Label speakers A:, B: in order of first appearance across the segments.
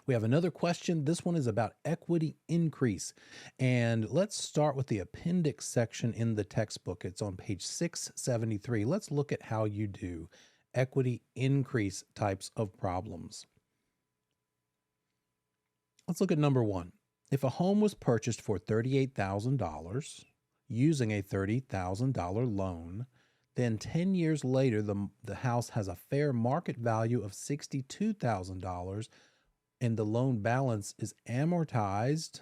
A: We have another question. This one is about equity increase. And let's start with the appendix section in the textbook. It's on page 673. Let's look at how you do equity increase types of problems. Let's look at number one. If a home was purchased for $38,000 using a $30,000 loan, then 10 years later, the house has a fair market value of $62,000 and the loan balance is amortized,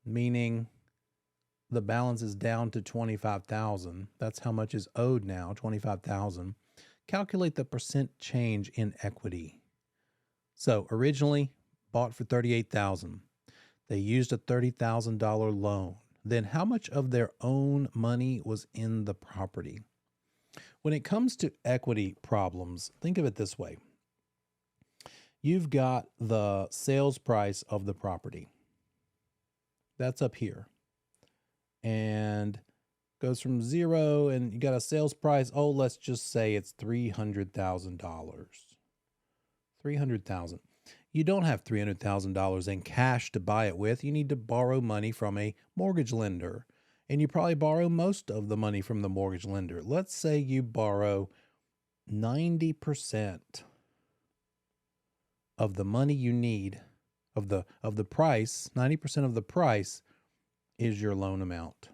A: meaning the balance is down to $25,000. That's how much is owed now, $25,000. Calculate the percent change in equity. So originally bought for $38,000. They used a $30,000 loan. Then how much of their own money was in the property? When it comes to equity problems, think of it this way. You've got the sales price of the property. That's up here. And goes from zero and you got a sales price. Oh, let's just say it's $300,000. $300,000. You don't have $300,000 in cash to buy it with. You need to borrow money from a mortgage lender. And you probably borrow most of the money from the mortgage lender. Let's say you borrow 90% of the money you need of the price. 90% of the price is your loan amount.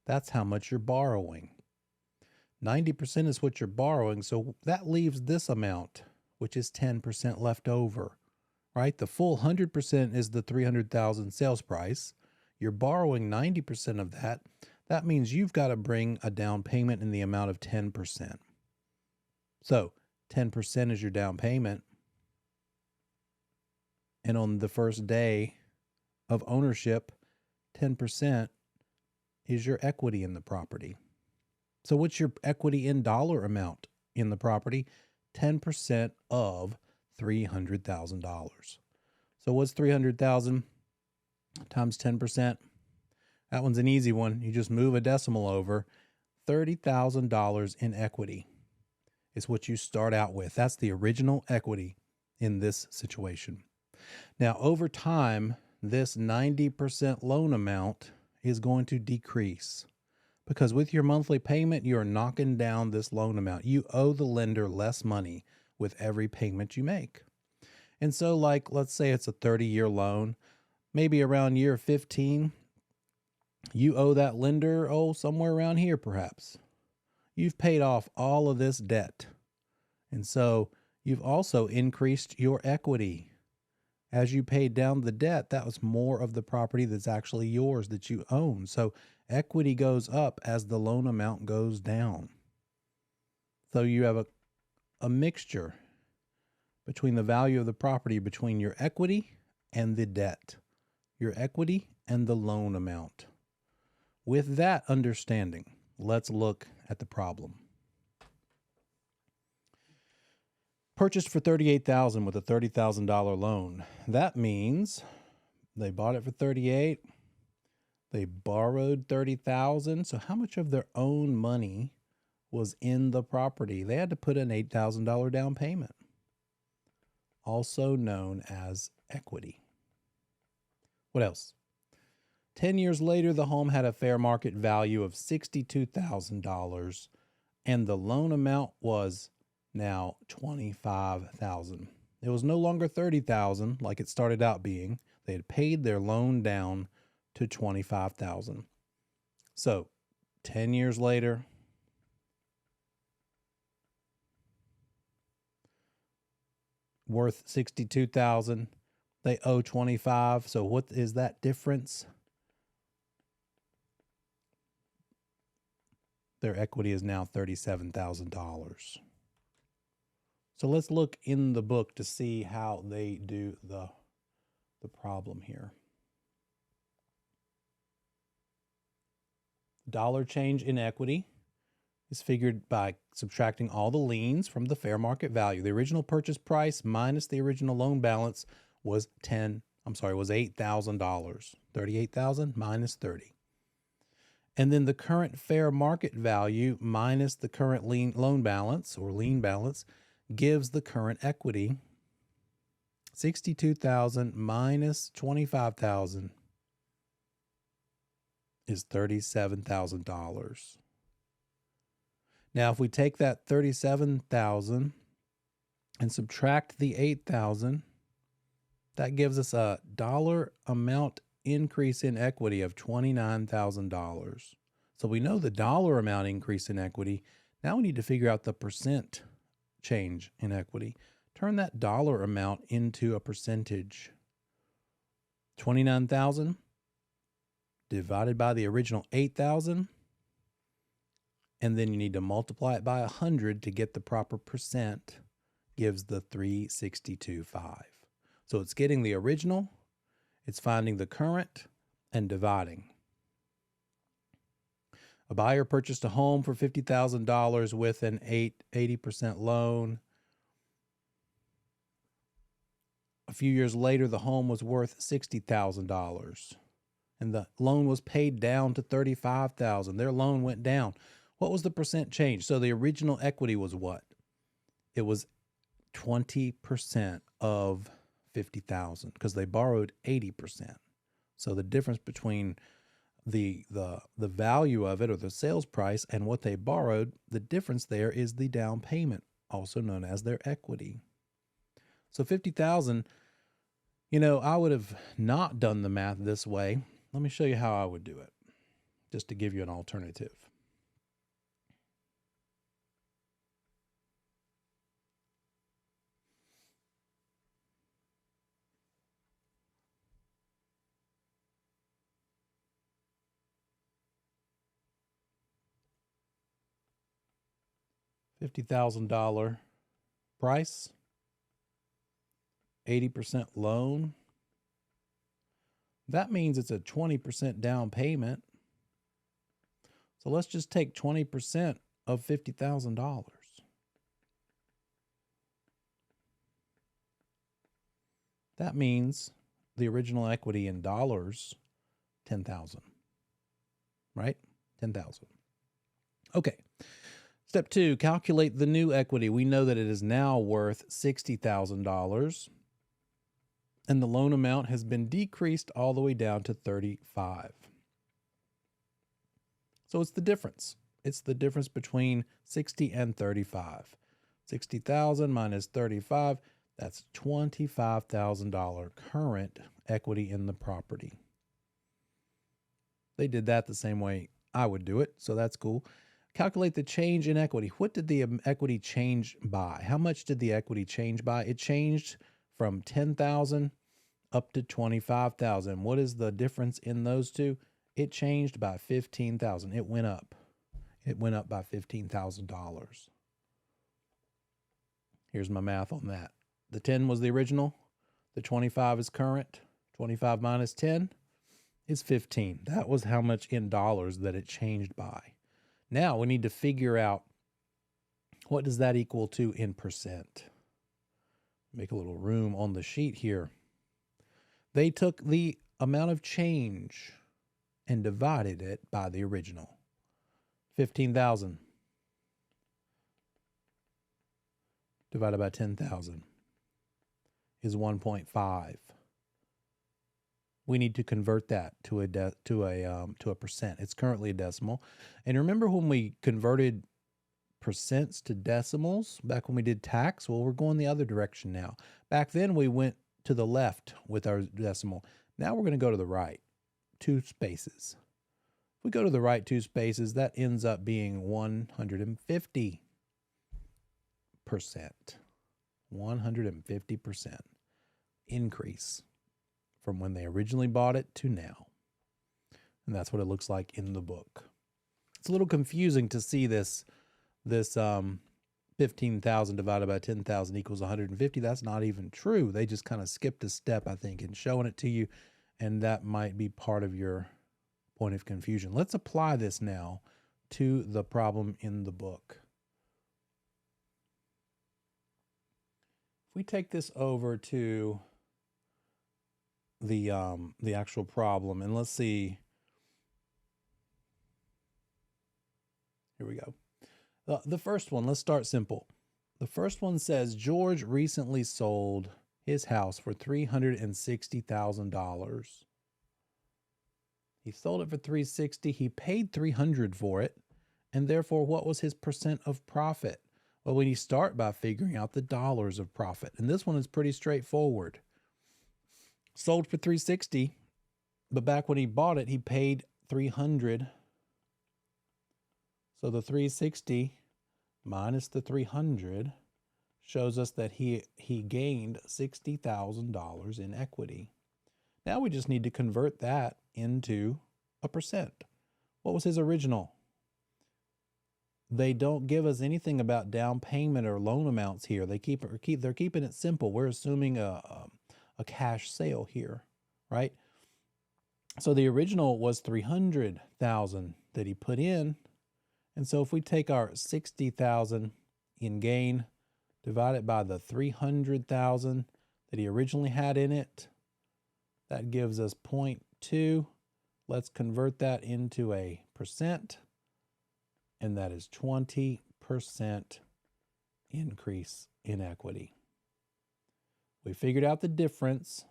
A: That's how much you're borrowing. 90% is what you're borrowing, so that leaves this amount, which is 10% left over, right? The full 100% is the 300,000 sales price. You're borrowing 90% of that. That means you've got to bring a down payment in the amount of 10%. So 10% is your down payment. And on the first day of ownership, 10% is your equity in the property. So what's your equity in dollar amount in the property? 10% of $300,000. So what's 300,000 times 10%? That one's an easy one. You just move a decimal over. $30,000 in equity is what you start out with. That's the original equity in this situation. Now, over time, this 90% loan amount is going to decrease because with your monthly payment, you're knocking down this loan amount. You owe the lender less money with every payment you make. And so let's say it's a 30-year loan, maybe around year 15, you owe that lender, somewhere around here perhaps. You've paid off all of this debt. And so you've also increased your equity. As you paid down the debt, that was more of the property that's actually yours that you own. So equity goes up as the loan amount goes down. So you have a mixture between the value of the property, between your equity and the debt, your equity and the loan amount. With that understanding, let's look at the problem. Purchased for $38,000 with a $30,000 loan. That means they bought it for $38,000. They borrowed $30,000. So how much of their own money was in the property? They had to put an $8,000 down payment, also known as equity. What else? 10 years later, the home had a fair market value of $62,000 and the loan amount was now $25,000. It was no longer $30,000 like it started out being. They had paid their loan down to $25,000. So 10 years later, worth $62,000. They owe $25,000. So what is that difference? Their equity is now $37,000. So let's look in the book to see how they do the problem here. Dollar change in equity is figured by subtracting all the liens from the fair market value. The original purchase price minus the original loan balance was $8,000. 38,000 minus 30. And then the current fair market value minus the current loan balance or lien balance gives the current equity $62,000 minus $25,000 is $37,000. Now, if we take that $37,000 and subtract the $8,000, that gives us a dollar amount increase in equity of $29,000. So we know the dollar amount increase in equity. Now we need to figure out the percent change in equity. Turn that dollar amount into a percentage. 29,000 divided by the original 8,000. And then you need to multiply it by 100 to get the proper percent, gives the 362.5. So it's getting the original, it's finding the current, and dividing. A buyer purchased a home for $50,000 with an 80% loan. A few years later, the home was worth $60,000, and the loan was paid down to $35,000. Their loan went down. What was the percent change? So the original equity was what? It was 20% of $50,000 because they borrowed 80%. So the difference between the value of it, or the sales price, and what they borrowed, the difference there is the down payment, also known as their equity. So $50,000, I would have not done the math this way. Let me show you how I would do it, just to give you an alternative. $50,000 price, 80% loan. That means it's a 20% down payment. So let's just take 20% of $50,000. That means the original equity in dollars, 10,000, right? 10,000. Okay. Step 2, calculate the new equity. We know that it is now worth $60,000, and the loan amount has been decreased all the way down to $35,000. So it's the difference. It's the difference between 60 and 35. 60,000 minus 35, that's $25,000 current equity in the property. They did that the same way I would do it, so that's cool. Calculate the change in equity. What did the equity change by? How much did the equity change by? It changed from $10,000 up to $25,000. What is the difference in those two? It changed by $15,000. It went up. It went up by $15,000. Here's my math on that. The 10 was the original. The 25 is current. 25 minus 10 is 15. That was how much in dollars that it changed by. Now we need to figure out, what does that equal to in percent? Make a little room on the sheet here. They took the amount of change and divided it by the original. 15,000 divided by 10,000 is 1.5. We need to convert that to a percent. It's currently a decimal. And remember when we converted percents to decimals back when we did tax? Well, we're going the other direction now. Back then we went to the left with our decimal. Now we're going to go to the right, 2 spaces. If we go to the right 2 spaces, that ends up being 150%. 150% increase from when they originally bought it to now. And that's what it looks like in the book. It's a little confusing to see this 15,000 divided by 10,000 equals 150. That's not even true. They just kind of skipped a step, I think, in showing it to you, and that might be part of your point of confusion. Let's apply this now to the problem in the book. If we take this over to the actual problem, and let's see. Here we go. The first one, let's start simple. The first one says, George recently sold his house for $360,000. He sold it for $360,000. He paid $300,000 for it. And therefore, what was his percent of profit? Well, we start by figuring out the dollars of profit. And this one is pretty straightforward. Sold for $360,000, but back when he bought it, he paid $300,000. So the $360,000 minus the $300,000 shows us that he gained $60,000 in equity. Now we just need to convert that into a percent. What was his original? They don't give us anything about down payment or loan amounts here. They're keeping it simple. We're assuming a cash sale here, right? So the original was $300,000 that he put in. And so if we take our $60,000 in gain, divide it by the $300,000 that he originally had in it, that gives us 0.2. Let's convert that into a percent. And that is 20% increase in equity. We figured out the difference.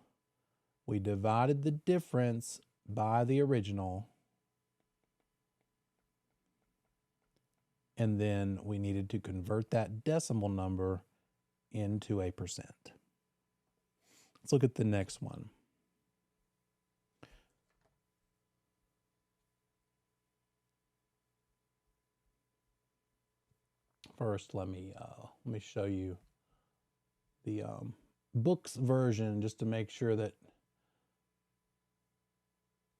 A: We divided the difference by the original. And then we needed to convert that decimal number into a percent. Let's look at the next one. First, let me show you the books version just to make sure that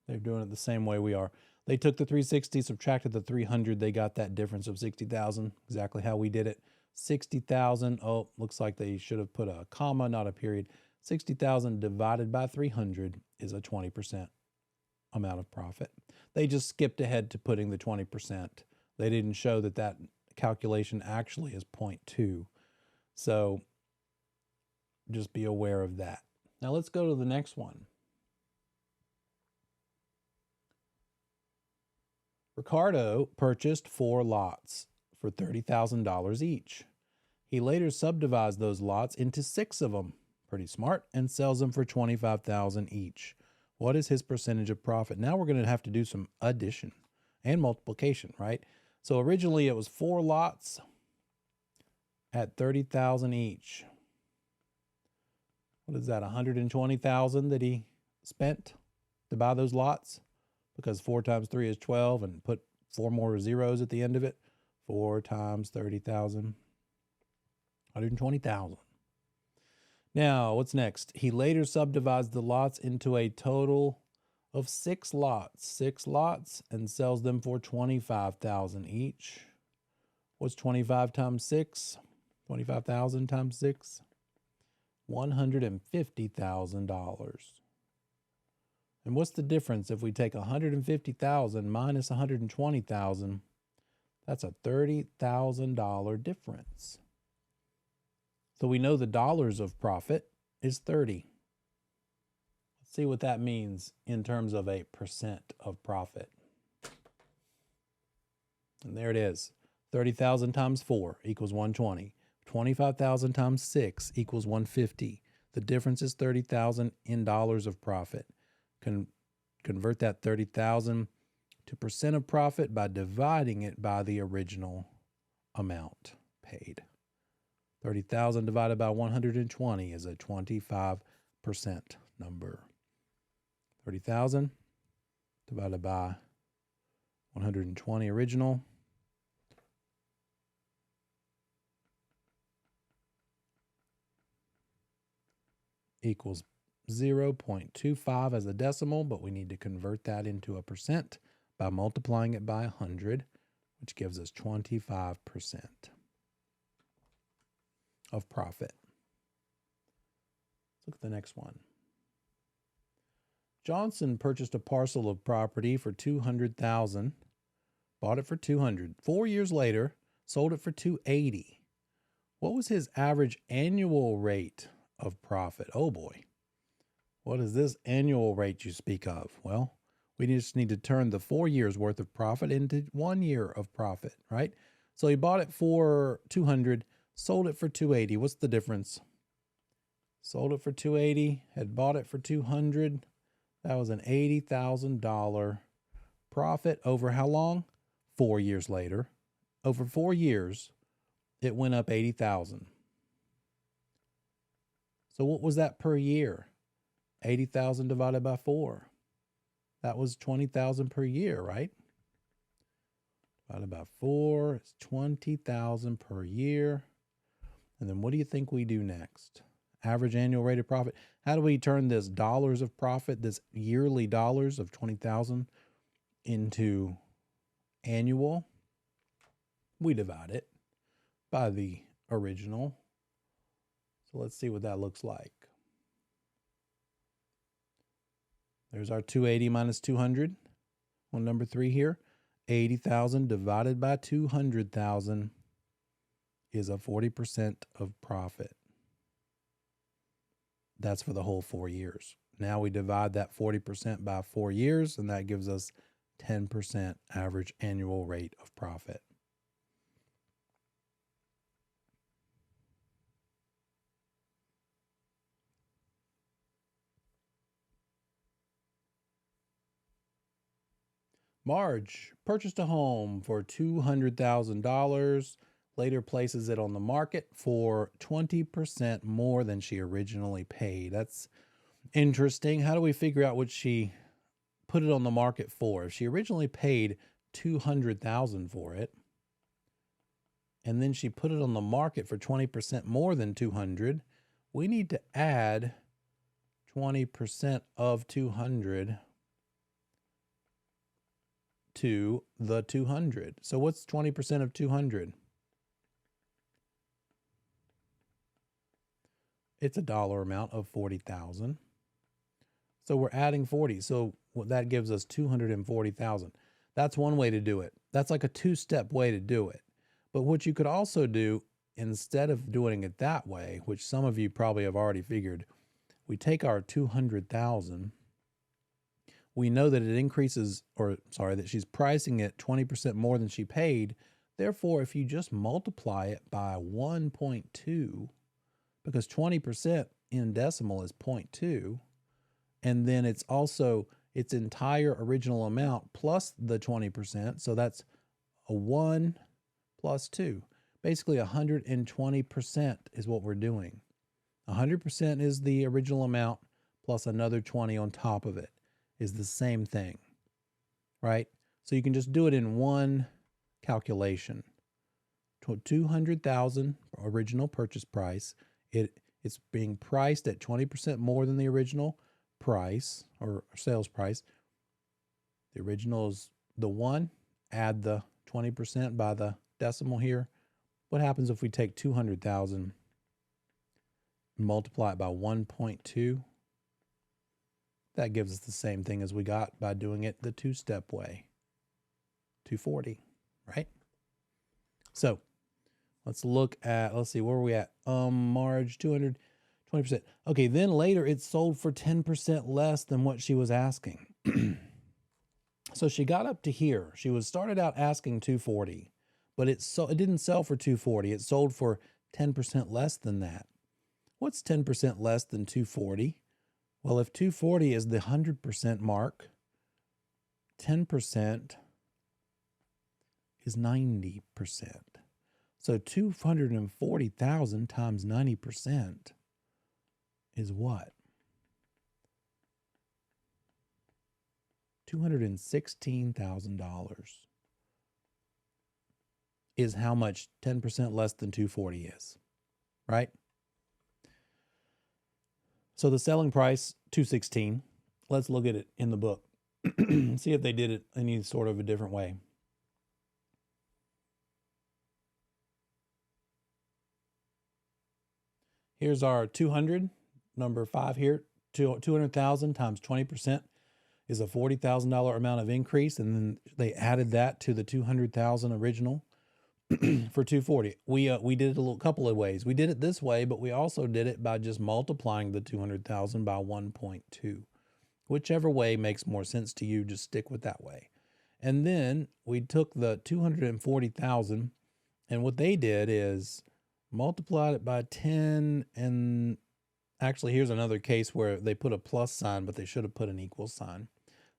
A: they're doing it the same way we are. They took the 360, subtracted the 300, they got that difference of 60,000, exactly how we did it. 60,000, oh, looks like they should have put a comma, not a period. 60,000 divided by 300 is a 20% amount of profit. They just skipped ahead to putting the 20%. They didn't show that that calculation actually is 0.2. So just be aware of that. Now let's go to the next one. Ricardo purchased 4 lots for $30,000 each. He later subdivides those lots into 6 of them, pretty smart, and sells them for $25,000 each. What is his percentage of profit? Now we're going to have to do some addition and multiplication, right? So originally it was 4 lots at $30,000 each. What is that, $120,000 that he spent to buy those lots? Because 4 times 3 is 12, and put 4 more zeros at the end of it. 4 times 30,000, 120,000. Now, what's next? He later subdivides the lots into a total of 6 lots. 6 lots, and sells them for $25,000 each. What's 25 times 6? 25,000 times 6? $150,000. And what's the difference if we take 150,000 minus 120,000? That's a $30,000 difference. So we know the dollars of profit is 30. Let's see what that means in terms of a percent of profit. And there it is. 30,000 times 4 equals 120. 25,000 times 6 equals 150. The difference is 30,000 in dollars of profit. Convert that 30,000 to percent of profit by dividing it by the original amount paid. 30,000 divided by 120 is a 25% number. 30,000 divided by 120 original equals 0.25 as a decimal, but we need to convert that into a percent by multiplying it by 100, which gives us 25% of profit. Let's look at the next one. Johnson purchased a parcel of property for $200,000, bought it for $200,000. 4 years later, sold it for $280,000. What was his average annual rate of profit? Oh boy. What is this annual rate you speak of? Well, we just need to turn the 4 years worth of profit into 1 year of profit, right? So he bought it for $200,000, sold it for $280,000. What's the difference? sold it for 280, had bought it for 200. That was an $80,000 profit over how long? 4 years later. Over 4 years, it went up 80,000. So what was that per year? 80,000 divided by 4. That was 20,000 per year, right? Divided by 4, it's 20,000 per year. And then what do you think we do next? Average annual rate of profit. How do we turn this dollars of profit, this yearly dollars of 20,000 into annual? We divide it by the original. So let's see what that looks like. There's our 280 minus 200 on number 3 here. 80,000 divided by 200,000 is a 40% of profit. That's for the whole 4 years. Now we divide that 40% by 4 years, and that gives us 10% average annual rate of profit. Marge purchased a home for $200,000, later places it on the market for 20% more than she originally paid. That's interesting. How do we figure out what she put it on the market for? If she originally paid $200,000 for it, and then she put it on the market for 20% more than 200, we need to add 20% of 200 to the 200. So what's 20% of 200? It's a dollar amount of 40,000. So we're adding 40. So that gives us 240,000. That's one way to do it. That's like a two-step way to do it. But what you could also do, instead of doing it that way, which some of you probably have already figured, we take our 200,000. We know that it increases, that she's pricing it 20% more than she paid. Therefore, if you just multiply it by 1.2, because 20% in decimal is 0.2, and then it's also its entire original amount plus the 20%, so that's a 1 plus 2. Basically, 120% is what we're doing. 100% is the original amount plus another 20 on top of it. Is the same thing, right? So you can just do it in one calculation. 200,000 original purchase price. It's being priced at 20% more than the original price or sales price. The original is the 1. Add the 20% by the decimal here. What happens if we take 200,000 and multiply it by 1.2? That gives us the same thing as we got by doing it the two-step way. 240, right? So let's look at, let's see, where are we at? Marge, 200, 20%. Okay, then later it sold for 10% less than what she was asking. So she got up to here. She was started out asking 240, but it didn't sell for 240. It sold for 10% less than that. What's 10% less than 240? Well, if 240 is the 100% mark, 10% is 90%. So 240,000 times 90% is what? $216,000 is how much 10% less than 240 is, right? So the selling price, $216. Let's look at it in the book. See if they did it any sort of a different way. Here's our 200, number 5 here. 200,000 times 20% is a $40,000 amount of increase, and then they added that to the 200,000 original for 240. We did it a couple of ways. We did it this way, but we also did it by just multiplying the 200,000 by 1.2. Whichever way makes more sense to you, just stick with that way. And then we took the 240,000, and what they did is multiplied it by 10, and Actually, here's another case where they put a plus sign, but they should have put an equal sign.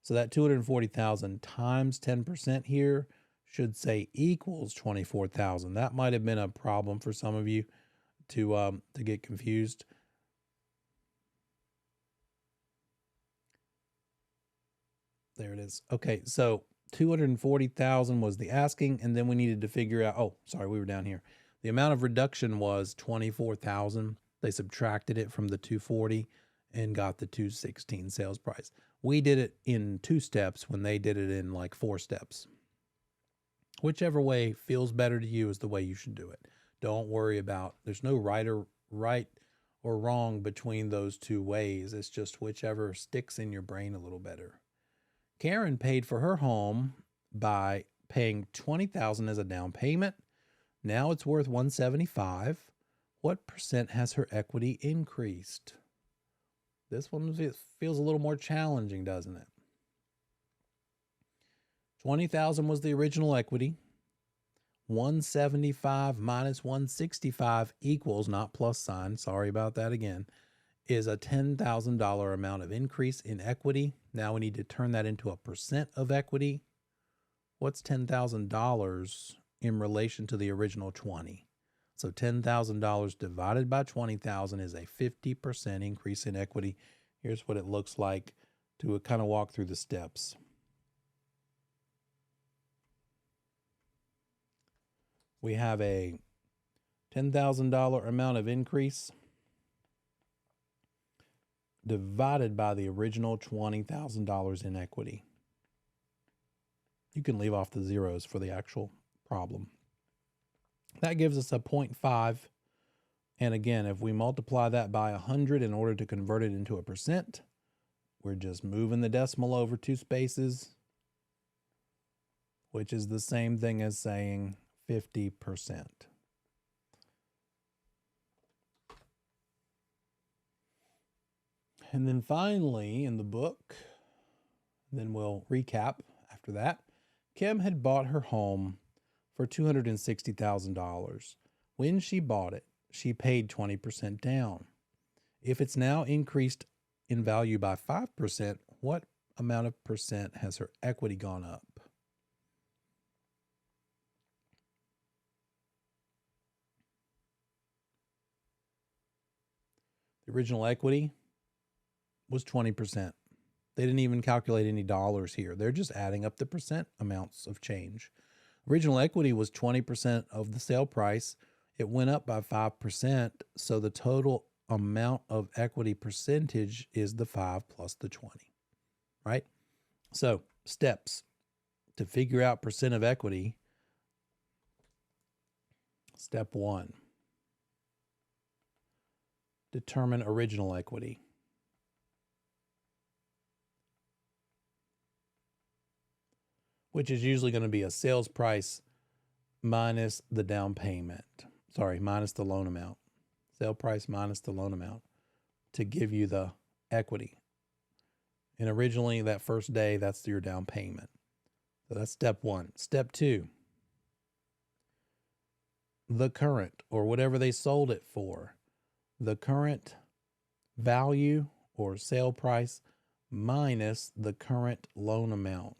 A: So that 240,000 times 10% here should say equals 24,000. That might have been a problem for some of you to get confused. There it is. Okay, so 240,000 was the asking, and then we needed to figure out, oh, sorry, we were down here. The amount of reduction was 24,000. They subtracted it from the 240 and got the 216 sales price. We did it in 2 steps when they did it in like 4 steps. Whichever way feels better to you is the way you should do it. Don't worry about, there's no right or wrong between those 2 ways. It's just whichever sticks in your brain a little better. Karen paid for her home by paying $20,000 as a down payment. Now it's worth $175,000. What percent has her equity increased? This one feels a little more challenging, doesn't it? $20,000 was the original equity. $175,000 minus $165,000 equals, not plus sign, sorry about that again, is a $10,000 amount of increase in equity. Now we need to turn that into a percent of equity. What's $10,000 in relation to the original 20? So $10,000 divided by 20,000 is a 50% increase in equity. Here's what it looks like to kind of walk through the steps. We have a $10,000 amount of increase divided by the original $20,000 in equity. You can leave off the zeros for the actual problem. That gives us a 0.5. And again, if we multiply that by 100 in order to convert it into a percent, we're just moving the decimal over 2 spaces, which is the same thing as saying 50%. And then finally in the book, then we'll recap after that, Kim had bought her home for $260,000. When she bought it, she paid 20% down. If it's now increased in value by 5%, what amount of percent has her equity gone up? The original equity was 20%. They didn't even calculate any dollars here. They're just adding up the percent amounts of change. Original equity was 20% of the sale price. It went up by 5%, so the total amount of equity percentage is the 5 plus the 20, right? So steps to figure out percent of equity. Step 1, determine original equity. Which is usually going to be a sales price minus the down payment. Sorry, minus the loan amount. Sale price minus the loan amount to give you the equity. And originally that first day, that's your down payment. So that's step 1. Step 2, the current, or whatever they sold it for. The current value or sale price minus the current loan amount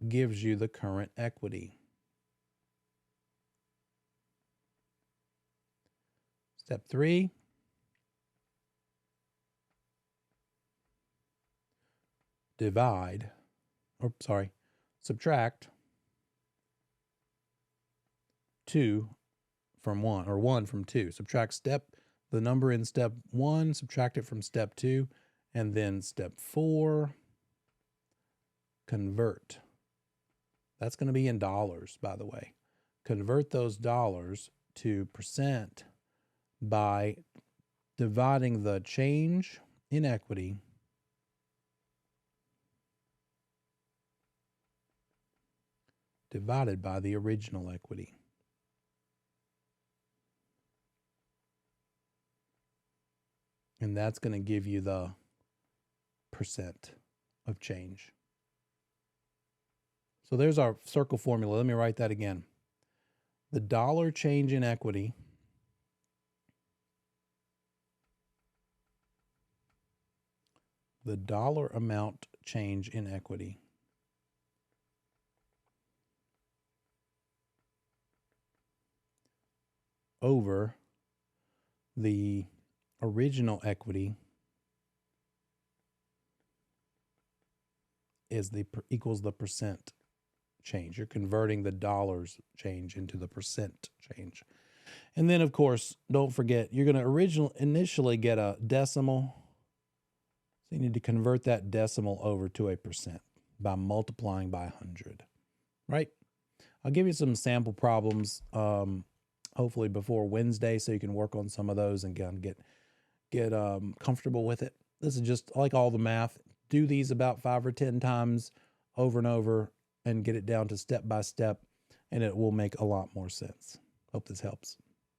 A: gives you the current equity. Step 3, subtract 2 from 1, or 1 from 2. Subtract the number in step 1, subtract it from step 2, and then step 4, convert. That's going to be in dollars, by the way. Convert those dollars to percent by dividing the change in equity divided by the original equity. And that's going to give you the percent of change. So there's our circle formula. Let me write that again. The dollar change in equity the dollar amount change in equity over the original equity is equals the percent change. You're converting the dollars change into the percent change. And then, of course, don't forget, you're going to initially get a decimal. So you need to convert that decimal over to a percent by multiplying by 100, right? I'll give you some sample problems, hopefully before Wednesday, so you can work on some of those and get comfortable with it. This is just like all the math. Do these about 5 or 10 times over and over and get it down to step by step, and it will make a lot more sense. Hope this helps.